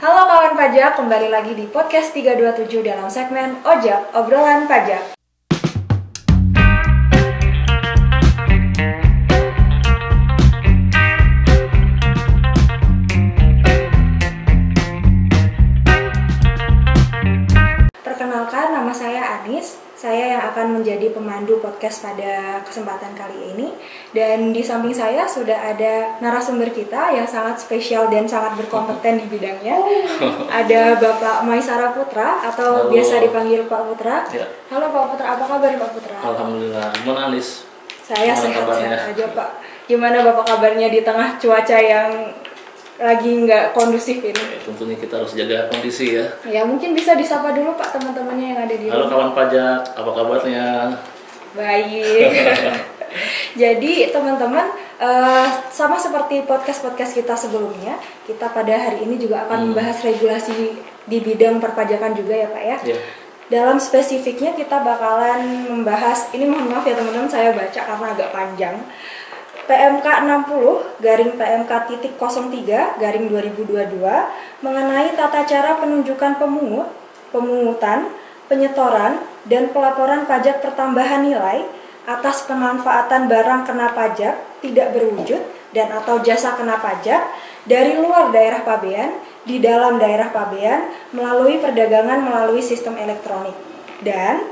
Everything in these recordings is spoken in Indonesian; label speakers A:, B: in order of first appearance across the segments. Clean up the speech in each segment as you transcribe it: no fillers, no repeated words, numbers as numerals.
A: Halo kawan pajak, kembali lagi di podcast 327 dalam segmen Ojak, Obrolan Pajak. Perkenalkan, nama saya Anis. Saya yang akan menjadi pemandu podcast pada kesempatan kali ini. Dan di samping saya sudah ada narasumber kita yang sangat spesial dan sangat berkompeten di bidangnya. Ada Bapak Maisara Putra atau biasa dipanggil Pak Putra.
B: Ya.
A: Halo Pak Putra, apa kabar Pak Putra?
B: Alhamdulillah, gimana Anis?
A: Saya
B: Gimana kabarnya?
A: sehat-sehat aja Pak. Gimana Bapak kabarnya di tengah cuaca yang lagi nggak kondusif ini?
B: Tentunya kita harus jaga kondisi ya.
A: Ya mungkin bisa disapa dulu Pak teman-temannya yang ada di
B: Halo
A: rumah.
B: kawan pajak, apa kabarnya?
A: Baik. Jadi teman-teman, sama seperti podcast-podcast kita sebelumnya, kita pada hari ini juga akan membahas regulasi di bidang perpajakan juga ya Pak ya.
B: Ya.
A: Dalam spesifiknya kita bakalan membahas, ini mohon maaf ya teman-teman, saya baca karena agak panjang. PMK 60 garing PMK titik 03 garing 2022 mengenai tata cara penunjukan pemungutan, penyetoran, dan pelaporan pajak pertambahan nilai atas pemanfaatan barang kena pajak tidak berwujud dan atau jasa kena pajak dari luar daerah pabean di dalam daerah pabean melalui perdagangan melalui sistem elektronik. Dan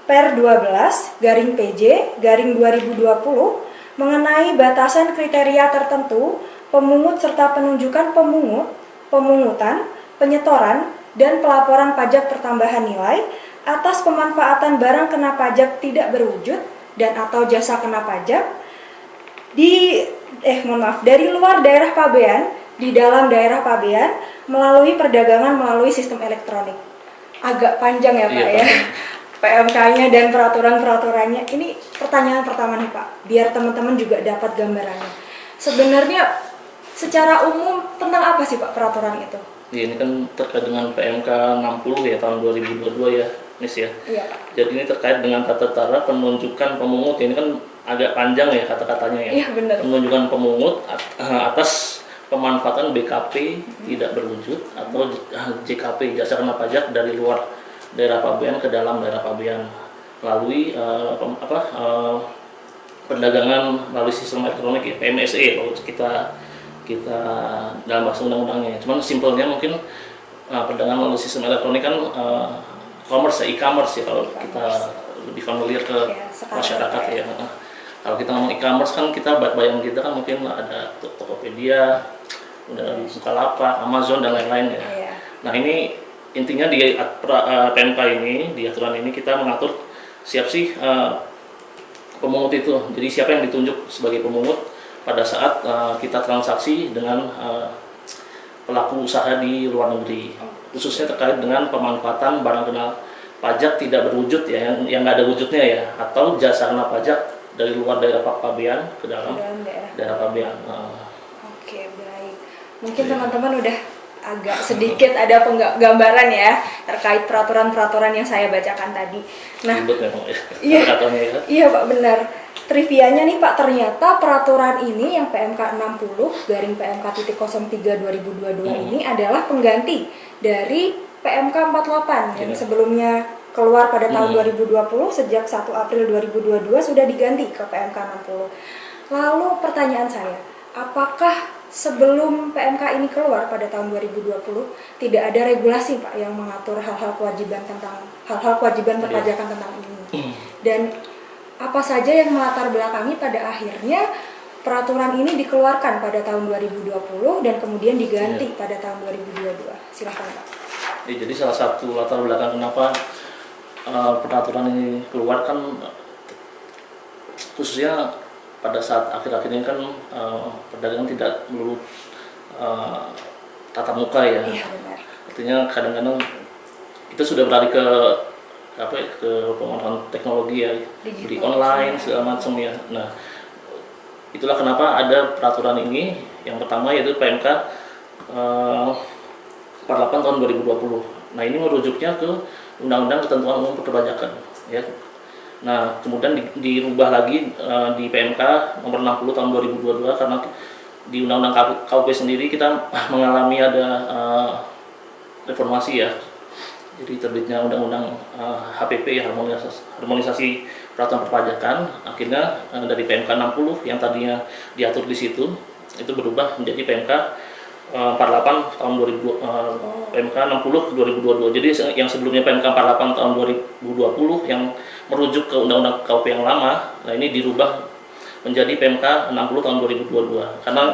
A: Per 12 garing PJ garing 2020 mengenai batasan kriteria tertentu pemungut serta penunjukan pemungutan, penyetoran, dan pelaporan pajak pertambahan nilai atas pemanfaatan barang kena pajak tidak berwujud dan atau jasa kena pajak dari luar daerah pabean di dalam daerah pabean melalui perdagangan melalui sistem elektronik. Agak panjang ya Pak ya. PMK-nya dan peraturan-peraturannya. Ini pertanyaan pertama nih Pak, biar teman-teman juga dapat gambarannya. Sebenarnya secara umum tentang apa sih Pak peraturan itu?
B: Ya, ini kan terkait dengan PMK 60 ya tahun 2022 ya, Nis ya.
A: Iya Pak.
B: Jadi ini terkait dengan tata cara penunjukan pemungut. Ini kan agak panjang ya kata-katanya ya.
A: Iya benar.
B: Penunjukan pemungut atas pemanfaatan BKP tidak berwujud atau JKP jasa kena pajak dari luar daerah pabean ke dalam daerah pabean melalui perdagangan melalui sistem elektronik ya, PMSE kalau kita dalam bahasa undang-undangnya. Cuman simpelnya mungkin perdagangan melalui sistem elektronik kan commerce ya, e-commerce ya kalau kita lebih familiar ke masyarakat ya. Kalau kita ngomong e-commerce kan kita bayangan kita kan mungkin ada Tokopedia, kemudian Bukalapak, Amazon dan lain-lain ya. Nah ini intinya di PMK ini, di aturan ini kita mengatur siapa sih pemungut itu. Jadi siapa yang ditunjuk sebagai pemungut pada saat kita transaksi dengan pelaku usaha di luar negeri, khususnya terkait dengan pemanfaatan barang kena pajak tidak berwujud ya, yang nggak ada wujudnya ya, atau jasa kena pajak dari luar daerah pabean ke dalam daerah pabean.
A: Oke, baik. Mungkin teman-teman udah agak sedikit ada gambaran ya terkait peraturan-peraturan yang saya bacakan tadi. Nah, iya Pak, benar. Trivianya nih Pak, ternyata peraturan ini yang PMK 60 garing PMK titik 03 2022 ini adalah pengganti dari PMK 48 yang sebelumnya keluar pada tahun 2020, sejak 1 April 2022 sudah diganti ke PMK 60. Lalu pertanyaan saya, apakah sebelum PMK ini keluar pada tahun 2020 tidak ada regulasi Pak yang mengatur hal-hal kewajiban perpajakan tentang ini? Dan apa saja yang melatar belakangi pada akhirnya peraturan ini dikeluarkan pada tahun 2020 dan kemudian diganti pada tahun 2022? Silakan Pak.
B: Ya, jadi salah satu latar belakang kenapa peraturan ini keluar kan khususnya pada saat akhir-akhir ini kan perdagangan tidak melulu tatap muka ya.
A: Iya, benar.
B: Artinya kadang-kadang kita sudah beralih ke penggunaan teknologi ya, di online segala macam ya. Nah, itulah kenapa ada peraturan ini. Yang pertama yaitu PMK 48 tahun 2020. Nah, ini merujuknya ke Undang-Undang Ketentuan Umum Perpajakan ya. Nah, kemudian dirubah lagi di PMK nomor 60 tahun 2022 karena di Undang-Undang KUP sendiri kita mengalami ada reformasi ya. Jadi terbitnya undang-undang HPP, harmonisasi peraturan perpajakan, akhirnya dari PMK 60 yang tadinya diatur di situ itu berubah menjadi PMK 48 tahun 2000, PMK 60 2022. Jadi yang sebelumnya PMK 48 tahun 2020 yang merujuk ke undang-undang KUP yang lama, nah ini dirubah menjadi PMK 60 tahun 2022 karena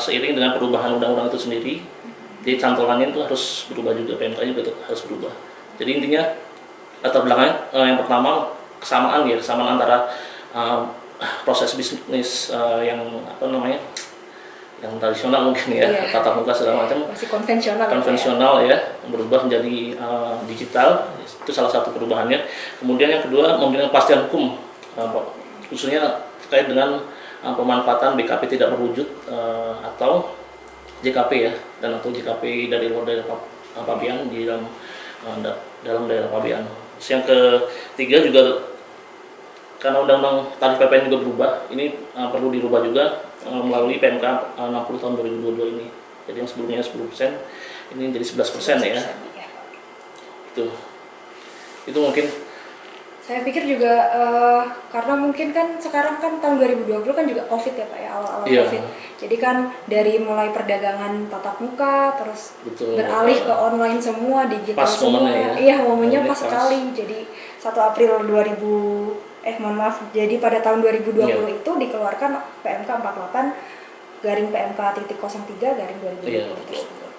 B: seiring dengan perubahan undang-undang itu sendiri. Jadi cantolannya itu harus berubah juga, PMK-nya juga harus berubah. Jadi intinya latar belakangnya yang pertama kesamaan antara proses bisnis yang yang tradisional mungkin ya, tatap muka segala macam,
A: masih konvensional
B: ya, berubah menjadi digital, itu salah satu perubahannya. Kemudian yang kedua memberikan kepastian hukum, khususnya terkait dengan pemanfaatan BKP tidak berwujud atau JKP ya, dan atau JKP dari luar daerah Pabean di dalam daerah Pabean. Yang ketiga juga karena undang-undang tarif PPN juga berubah, ini perlu dirubah juga melalui PMK 60 tahun 2022 ini. Jadi yang sebelumnya 10%, ini jadi 11% ya. Itu mungkin.
A: Saya pikir juga karena mungkin kan sekarang kan tahun 2020 kan juga COVID ya Pak ya, awal-awal COVID. Jadi kan dari mulai perdagangan tatap muka terus beralih ke online semua, digital
B: pas
A: semua.
B: Ya.
A: Iya, momennya pas sekali. Jadi 1 April jadi pada tahun 2020 itu dikeluarkan PMK 48 garing PMK titik 03 garing 2020 tersebut.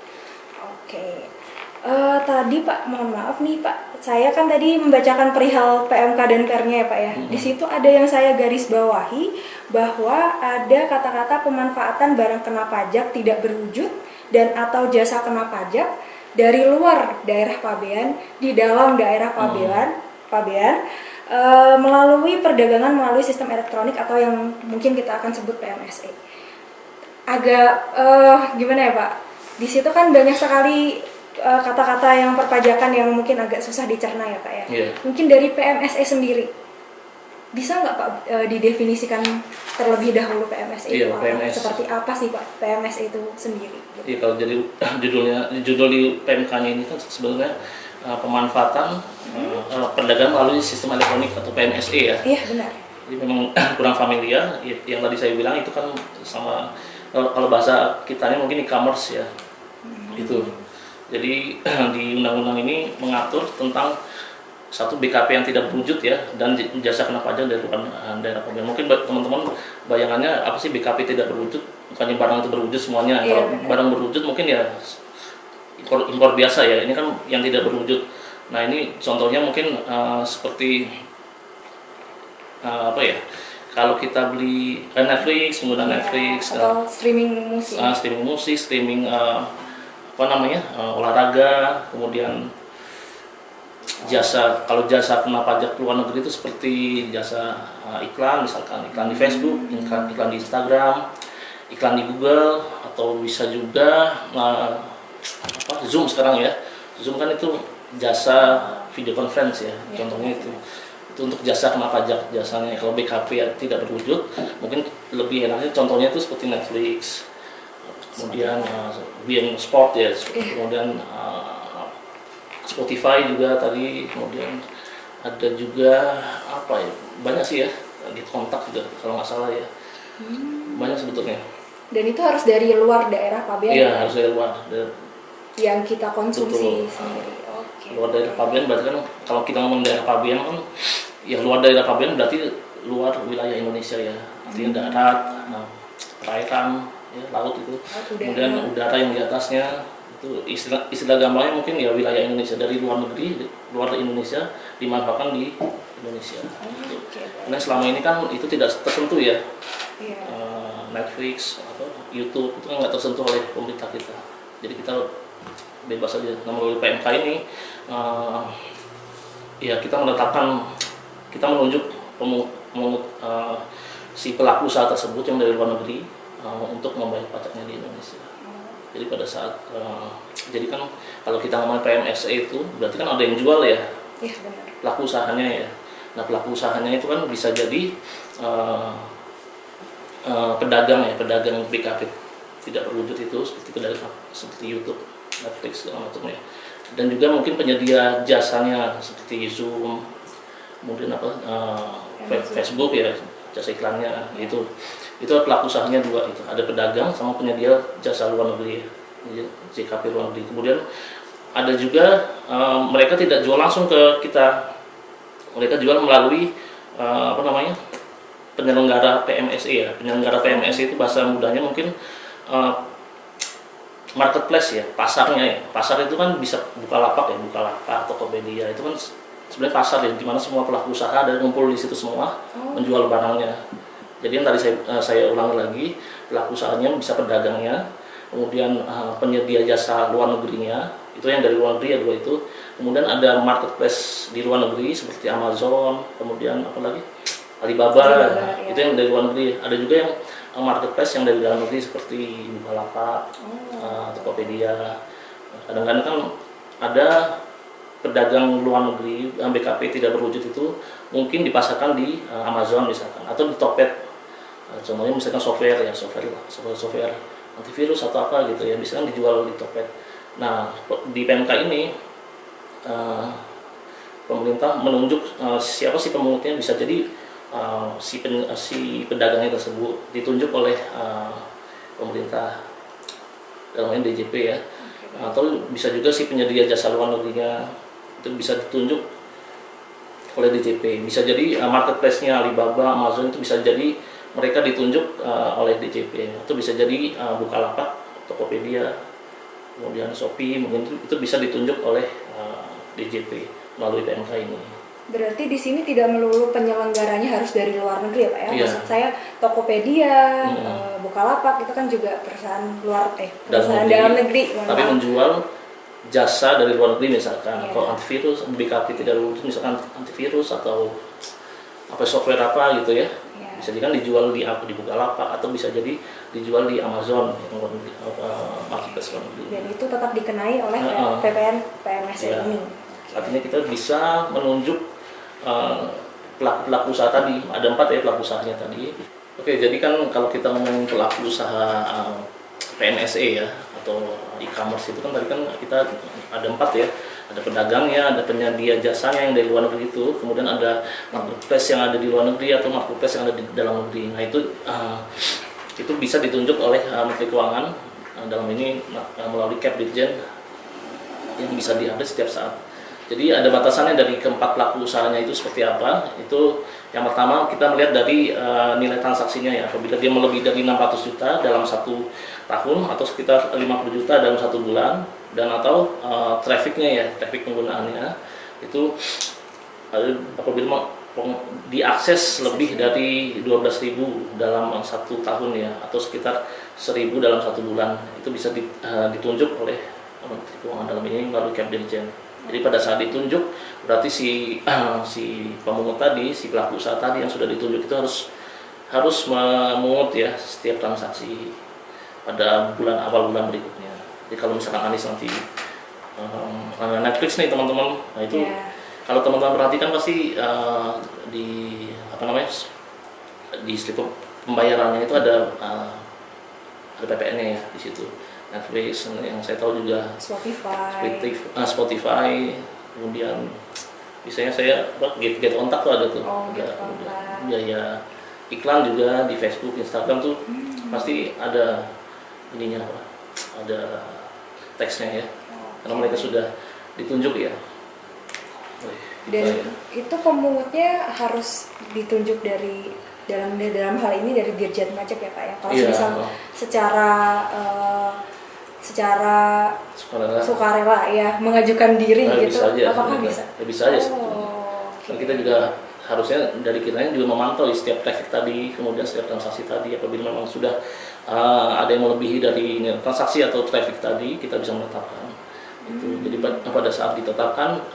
A: Oke. Tadi Pak, mohon maaf nih Pak, saya kan tadi membacakan perihal PMK dan pernya ya Pak ya. Di situ ada yang saya garis bawahi bahwa ada kata-kata pemanfaatan barang kena pajak tidak berwujud dan atau jasa kena pajak dari luar daerah Pabean di dalam daerah Pabean melalui perdagangan melalui sistem elektronik atau yang mungkin kita akan sebut PMSE. Agak gimana ya Pak? Di situ kan banyak sekali kata-kata yang perpajakan yang mungkin agak susah dicerna ya Pak ya. Mungkin dari PMSE sendiri bisa nggak Pak didefinisikan terlebih dahulu PMSE itu seperti apa sih Pak PMSE itu sendiri?
B: Iya, kalau jadi judul di PMK-nya ini kan sebenarnya pemanfaatan perdagangan melalui sistem elektronik atau PMSE ya.
A: Iya benar.
B: Jadi memang kurang familiar. Yang tadi saya bilang itu kan sama kalau bahasa kitanya mungkin e-commerce ya. Itu. Jadi di undang-undang ini mengatur tentang satu BKP yang tidak berwujud ya, dan jasa kena pajak dari daerah Pabean. Mungkin teman-teman bayangannya apa sih BKP tidak berwujud? Bukannya barang itu berwujud semuanya. Kalau barang berwujud mungkin ya impor biasa ya. Ini kan yang tidak berwujud. Nah ini contohnya mungkin seperti apa ya? Kalau kita beli Netflix, menggunakan Netflix
A: atau streaming musik,
B: streaming olahraga, kemudian kalau jasa kena pajak luar negeri itu seperti jasa iklan, misalkan iklan di Facebook, iklan di Instagram, iklan di Google, atau bisa juga Zoom sekarang ya. Zoom kan itu jasa video conference ya, contohnya itu untuk jasa kena pajak jasanya. Kalau BKP ya tidak berwujud, mungkin lebih enaknya contohnya itu seperti Netflix, kemudian Bein Sport ya, kemudian Spotify juga tadi, kemudian ada juga apa ya, banyak sih ya, di kontak juga kalau nggak salah ya, banyak sebetulnya.
A: Dan itu harus dari luar daerah Pabean?
B: Iya, harus dari luar.
A: Yang kita konsumsi sendiri.
B: Luar daerah Pabean berarti kan kalau kita ngomong daerah Pabean kan, ya luar daerah Pabean berarti luar wilayah Indonesia ya, artinya darat, perairan, ya, laut itu, kemudian udara yang di atasnya itu istilah gampangnya mungkin ya wilayah Indonesia, dari luar negeri, luar Indonesia dimanfaatkan di Indonesia. Karena selama ini kan itu tidak tersentuh ya, Netflix atau YouTube itu kan nggak tersentuh oleh pemerintah kita, jadi kita bebas saja. Nah, melalui PMK ini ya kita menunjuk si pelaku usaha tersebut yang dari luar negeri untuk membayar pajaknya di Indonesia. Jadi pada saat jadi kan kalau kita ngomong PMSE itu berarti kan ada yang jual ya,
A: benar.
B: Pelaku usahanya ya. Nah pelaku usahanya itu kan bisa jadi pedagang BKP tidak berwujud itu seperti YouTube. Netflix segala macam ya. Dan juga mungkin penyedia jasanya seperti Zoom, mungkin Facebook ya, jasa iklannya itu pelaku usahanya dua itu, ada pedagang sama penyedia jasa luar negeri ya, JKP luar negeri. Kemudian ada juga mereka tidak jual langsung ke kita, mereka jual melalui penyelenggara PMSE ya. Penyelenggara PMSE itu bahasa mudahnya mungkin marketplace ya, pasarnya ya. Pasar itu kan bisa Bukalapak ya, Bukalapak, Tokopedia itu kan sebenarnya pasar ya, di mana semua pelaku usaha ada ngumpul di situ semua menjual barangnya. Jadi yang tadi saya ulangi lagi, pelaku usahanya bisa pedagangnya, kemudian penyedia jasa luar negerinya, itu yang dari luar negeri ya dua itu. Kemudian ada marketplace di luar negeri seperti Amazon, kemudian apa lagi? Alibaba itu yang dari luar negeri. Ada juga yang marketplace yang dari dalam negeri seperti Bukalapak, Tokopedia. Kadang-kadang kan ada pedagang luar negeri yang BKP tidak berwujud itu mungkin dipasarkan di Amazon misalkan, atau di Tokped. Contohnya misalkan software antivirus atau apa gitu ya, bisa dijual di Tokped. Nah, di PMK ini pemerintah menunjuk siapa sih pemungutnya, bisa jadi si pedagangnya tersebut ditunjuk oleh pemerintah, dalam ini DJP ya, atau bisa juga si penyedia jasa luar negerinya itu bisa ditunjuk oleh DJP. Bisa jadi marketplace-nya Alibaba, Amazon itu bisa jadi mereka ditunjuk oleh DJP, atau bisa jadi Bukalapak, Tokopedia, kemudian Shopee, mungkin itu bisa ditunjuk oleh DJP melalui PMK ini.
A: Berarti di sini tidak melulu penyelenggaranya harus dari luar negeri ya Pak ya?
B: Iya.
A: Maksud saya Tokopedia, Bukalapak itu kan juga perusahaan dalam negeri.
B: Tapi menjual jasa dari luar negeri misalkan, atau antivirus, BKP tidak lulus misalkan antivirus atau software apa gitu ya. Bisa jadi kan dijual di Bukalapak, atau bisa jadi dijual di Amazon marketplace luar negeri. Dan
A: itu tetap dikenai oleh PMSE ini.
B: Artinya kita bisa menunjuk pelaku usaha tadi, ada 4 ya pelaku usahanya tadi. Oke, jadi kan kalau kita ngomong pelaku usaha PMSE ya, atau e-commerce itu kan tadi kan kita ada 4 ya, ada pedagangnya, ada penyedia jasanya yang dari luar negeri itu, kemudian ada marketplace yang ada di luar negeri atau marketplace yang ada di dalam negeri. Nah itu bisa ditunjuk oleh Menteri Keuangan, dalam ini melalui Cap Dirjen yang bisa diupdate setiap saat. Jadi ada batasannya dari keempat pelaku usahanya itu seperti apa. Itu yang pertama kita melihat dari nilai transaksinya ya. Apabila dia melebihi dari 600 juta dalam 1 tahun atau sekitar 50 juta dalam 1 bulan, dan atau trafficnya ya, traffic penggunaannya itu apabila diakses lebih dari 12.000 dalam 1 tahun ya, atau sekitar 1.000 dalam 1 bulan, itu bisa ditunjuk oleh Menteri Keuangan, dalam ini melalui Cap Dirjen. Jadi pada saat ditunjuk berarti si pemungut tadi, si pelaku usaha tadi yang sudah ditunjuk itu harus memungut ya setiap transaksi pada awal bulan berikutnya. Jadi kalau misalkan Anis nanti Netflix nih teman-teman, nah itu kalau teman-teman perhatikan pasti di slip pembayarannya itu ada PPN-nya ya di situ. Netflix, yang saya tahu juga Spotify, kemudian biasanya saya get kontak tuh ada tuh, biaya iklan juga di Facebook, Instagram tuh pasti ada ininya apa, ada teksnya ya, karena mereka sudah ditunjuk ya.
A: Dan itu pemungutnya harus ditunjuk dari dalam hal ini dari Dirjen Pajak ya Pak ya. Kalau misal secara sukarela ya mengajukan diri gitu, apakah bisa?
B: Ya bisa aja. Dan kita juga harusnya dari kitanya juga memantau setiap traffic tadi, kemudian setiap transaksi tadi. Apabila memang sudah ada yang melebihi dari transaksi atau traffic tadi, kita bisa menetapkan itu. Jadi pada saat ditetapkan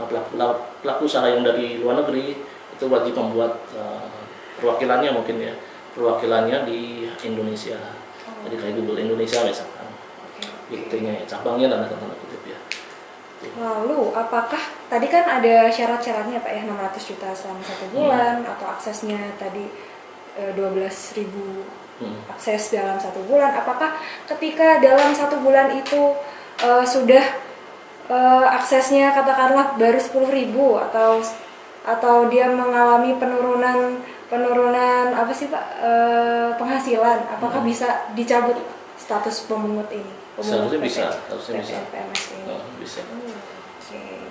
B: pelaku usaha yang dari luar negeri itu wajib membuat perwakilannya di Indonesia. Jadi kayak Google Indonesia misalkan. Buktinya cabangnya dan tanda kutip ya.
A: Lalu apakah tadi kan ada syarat-syaratnya Pak ya, 600 juta selama 1 bulan atau aksesnya tadi 12.000 akses dalam 1 bulan. Apakah ketika dalam 1 bulan itu sudah aksesnya katakanlah baru 10.000 atau dia mengalami penurunan apa sih Pak, penghasilan, apakah bisa dicabut status pemungut ini?
B: Seharusnya bisa, harusnya bisa.
A: PMS ini.
B: Bisa.
A: Oke.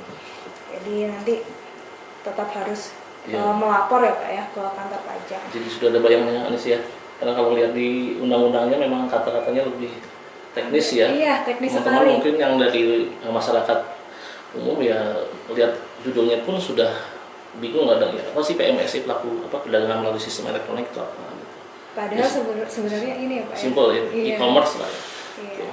A: Jadi nanti tetap harus
B: Iya.
A: melapor ya Pak ya ke kantor pajak.
B: Jadi sudah ada bayangannya Anis ya. Karena kalau lihat di undang-undangnya memang kata-katanya lebih teknis ya.
A: Iya, teknis
B: Teman-teman
A: sekali.
B: mungkin yang dari masyarakat umum ya lihat judulnya pun sudah bingung, nggak ada ya. Apa sih PMSI, pelaku apa perdagangan melalui sistem elektronik itu apa gitu.
A: Padahal sebenarnya ini ya Pak.
B: Simple ya,
A: Iya.
B: e-commerce lah ya.
A: Iya.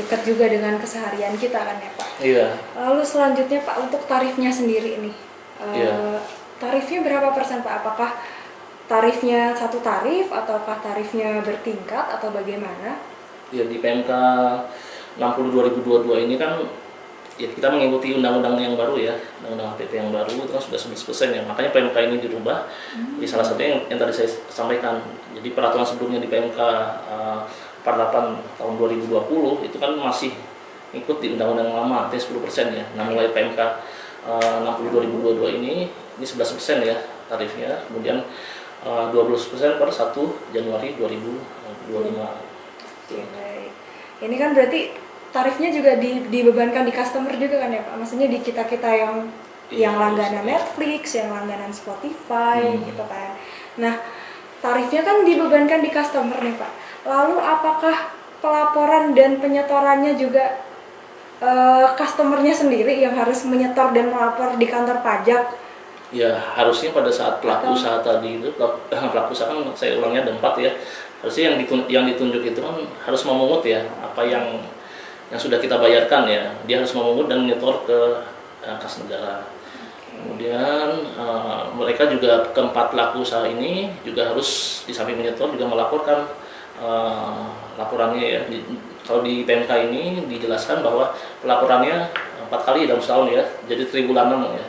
A: Dekat juga dengan keseharian kita kan ya Pak.
B: Iya.
A: Lalu selanjutnya Pak, untuk tarifnya sendiri nih.
B: Iya.
A: Tarifnya berapa persen Pak? Apakah tarifnya satu tarif ataukah tarifnya bertingkat atau bagaimana?
B: Ya di PMK 60 2022 ini kan ya kita mengikuti undang-undang yang baru ya, undang-undang APP yang baru itu kan sudah 11% ya. Makanya PMK ini dirubah. Di salah satunya yang tadi saya sampaikan. Jadi peraturan sebelumnya di PMK 48 tahun 2020 itu kan masih ikut di undang-undang lama, artinya 10% ya. Nah, mulai PMK 60 2022 ini 11% ya tarifnya. Kemudian 12% per 1 Januari 2025.
A: Oke, baik. Ini kan berarti tarifnya juga dibebankan di customer juga kan ya Pak? Maksudnya di kita-kita yang langganan Netflix, yang langganan Spotify gitu kan. Nah, tarifnya kan dibebankan di customer nih Pak. Lalu apakah pelaporan dan penyetorannya juga customernya sendiri yang harus menyetor dan melapor di kantor pajak?
B: Ya harusnya pada saat pelaku usaha tadi itu, pelaku usaha kan saya ulangnya ada 4 ya. Harusnya yang ditunjuk itu kan harus memungut ya apa yang sudah kita bayarkan ya. Dia harus memungut dan menyetor ke kas negara. Kemudian mereka juga keempat pelaku usaha ini juga harus di samping menyetor juga melaporkan laporannya ya. Kalau di PMK ini dijelaskan bahwa pelaporannya 4 kali dalam setahun ya, jadi tribulanan ya.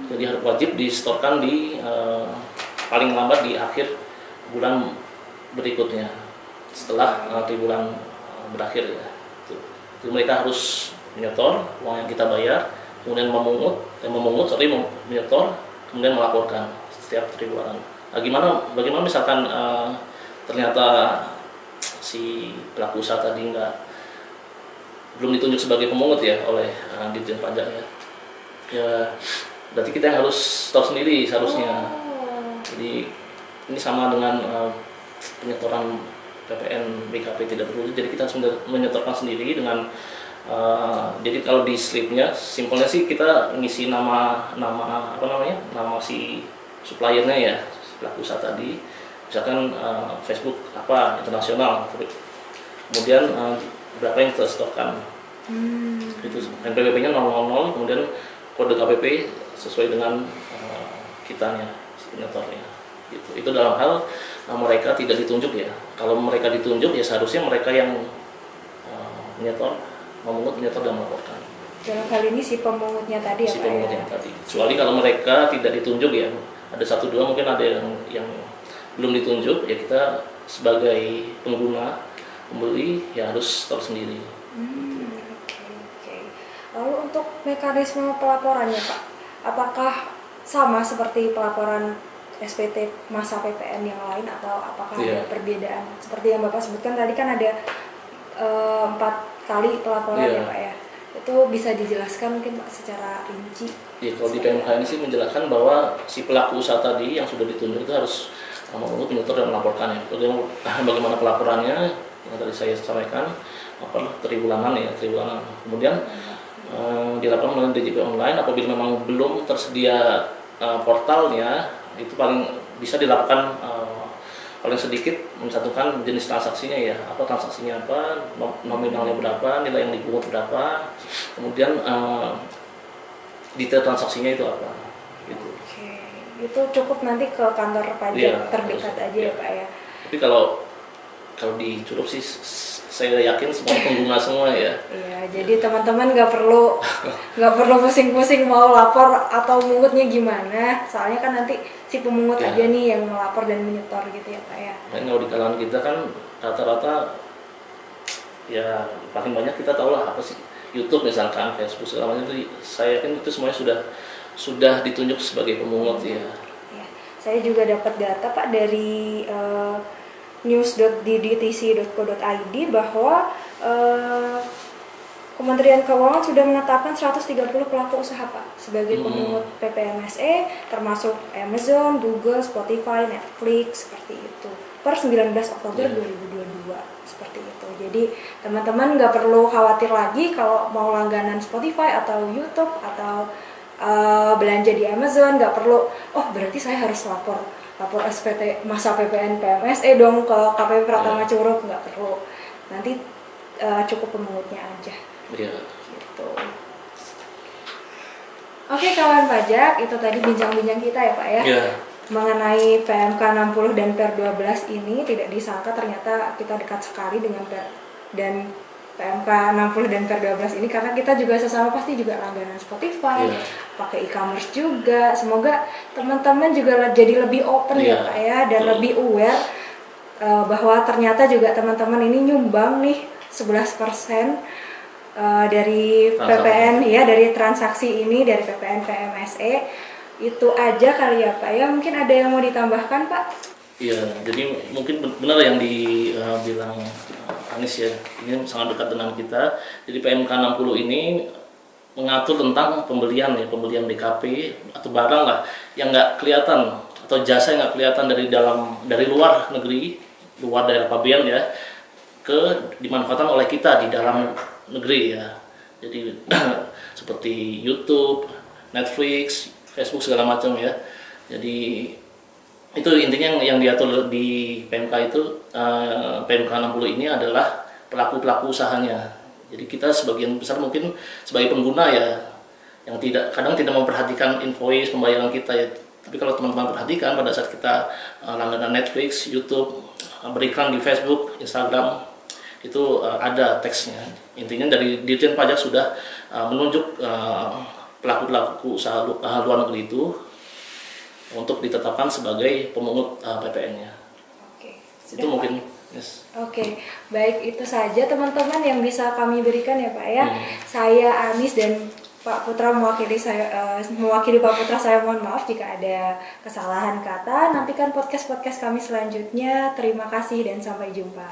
B: Jadi harus wajib disetorkan di paling lambat di akhir bulan berikutnya setelah tribulan berakhir ya. Jadi mereka harus menyetor uang yang kita bayar, kemudian menyetor, kemudian melaporkan setiap tribulan. Nah, bagaimana misalkan ternyata si pelaku usaha tadi belum ditunjuk sebagai pemungut ya oleh Ditjen Pajak ya. Ya berarti kita yang harus tahu sendiri seharusnya. Jadi ini sama dengan penyetoran PPN BKP tidak perlu. Jadi kita harus menyetorkan sendiri dengan jadi kalau di slipnya simpelnya sih kita ngisi nama si suppliernya ya, si pelaku usaha tadi. Misalkan Facebook apa internasional, kemudian berapa yang kita setorkan, itu NPWP-nya 000, kemudian kode KPP sesuai dengan kitanya, signatornya, gitu. Itu dalam hal mereka tidak ditunjuk ya. Kalau mereka ditunjuk ya seharusnya mereka yang memungut, menyetor dan melaporkan.
A: Dalam hal ini si pemungutnya tadi ya Pak? Si
B: pemungutnya tadi. Kecuali kalau mereka tidak ditunjuk ya, ada 1-2 mungkin ada yang belum ditunjuk ya, kita sebagai pengguna pembeli ya harus tahu sendiri.
A: Oke. Lalu untuk mekanisme pelaporannya Pak, apakah sama seperti pelaporan SPT masa PPN yang lain atau apakah ada perbedaan? Seperti yang Bapak sebutkan tadi kan ada 4 kali pelaporan ya Pak ya. Itu bisa dijelaskan mungkin Pak secara rinci? Ya,
B: kalau di PMK ini sih menjelaskan bahwa si pelaku usaha tadi yang sudah ditunjuk itu harus memungut, menyetor dan melaporkan ya. Bagaimana pelaporannya yang tadi saya sampaikan, tribulanan. Kemudian dilakukan melalui DJP online. Apabila memang belum tersedia portalnya, itu paling bisa dilakukan paling sedikit mencantumkan jenis transaksinya ya, apa transaksinya apa, nominalnya berapa, nilai yang dipungut berapa, kemudian detail transaksinya itu apa, gitu.
A: Oke, itu cukup nanti ke kantor pajak terdekat aja ya Pak ya.
B: Tapi kalau di Curup sih saya yakin semua pengguna semua ya.
A: Iya, jadi teman-teman nggak perlu pusing-pusing mau lapor atau mungutnya gimana, soalnya kan nanti si pemungut aja nih yang melapor dan menyetor gitu ya Pak ya.
B: Nah, kalau di kalangan kita kan rata-rata ya paling banyak kita tahu lah apa sih YouTube misalkan, Facebook segala macam itu, saya kan itu semuanya sudah ditunjuk sebagai pemungut ya.
A: Ya, saya juga dapat data Pak dari news.ddtc.co.id bahwa Kementerian Keuangan sudah menetapkan 130 pelaku usaha Pak sebagai pemungut PPMSE, termasuk Amazon, Google, Spotify, Netflix, seperti itu. Per 19 Oktober 2022 seperti itu. Jadi teman-teman nggak perlu khawatir lagi kalau mau langganan Spotify atau YouTube atau belanja di Amazon, nggak perlu. Oh berarti saya harus lapor SPT masa PPN PMSE dong ke KPP Pratama Curug, nggak perlu. Nanti cukup pemungutnya aja. Gitu. Oke kawan pajak, itu tadi bincang-bincang kita ya Pak ya. Mengenai PMK 60 dan PER 12 ini, tidak disangka ternyata kita dekat sekali dengan PMK 60 dan PER 12 ini, karena kita juga sesama pasti juga langganan Spotify, pakai e-commerce juga. Semoga teman-teman juga jadi lebih open ya Pak ya, dan lebih aware bahwa ternyata juga teman-teman ini nyumbang nih 11% dari PPN ya, dari transaksi ini, dari PPN PMSE. Itu aja kali ya Pak ya, mungkin ada yang mau ditambahkan Pak?
B: Iya, jadi mungkin benar yang dibilang Anis ya, ini sangat dekat dengan kita. Jadi PMK 60 ini mengatur tentang pembelian BKP atau barang lah yang nggak kelihatan atau jasa yang nggak kelihatan dari luar negeri, luar daerah pabean ya, dimanfaatkan oleh kita di dalam negeri ya. Jadi seperti YouTube, Netflix, Facebook segala macam ya. Jadi itu intinya yang diatur di PMK itu, PMK 60 ini adalah pelaku usahanya. Jadi kita sebagian besar mungkin sebagai pengguna ya, yang kadang tidak memperhatikan invoice pembayaran kita ya. Tapi kalau teman-teman perhatikan pada saat kita langganan Netflix, YouTube, beriklan di Facebook, Instagram, itu ada teksnya. Intinya dari Ditjen Pajak sudah menunjuk pelaku usaha luar negeri itu untuk ditetapkan sebagai pemungut PPN-nya.
A: Oke,
B: itu mungkin.
A: Oke, baik, itu saja teman-teman yang bisa kami berikan ya Pak ya. Saya Anis dan Pak Putra mewakili Pak Putra, saya mohon maaf jika ada kesalahan kata. Nantikan podcast kami selanjutnya. Terima kasih dan sampai jumpa.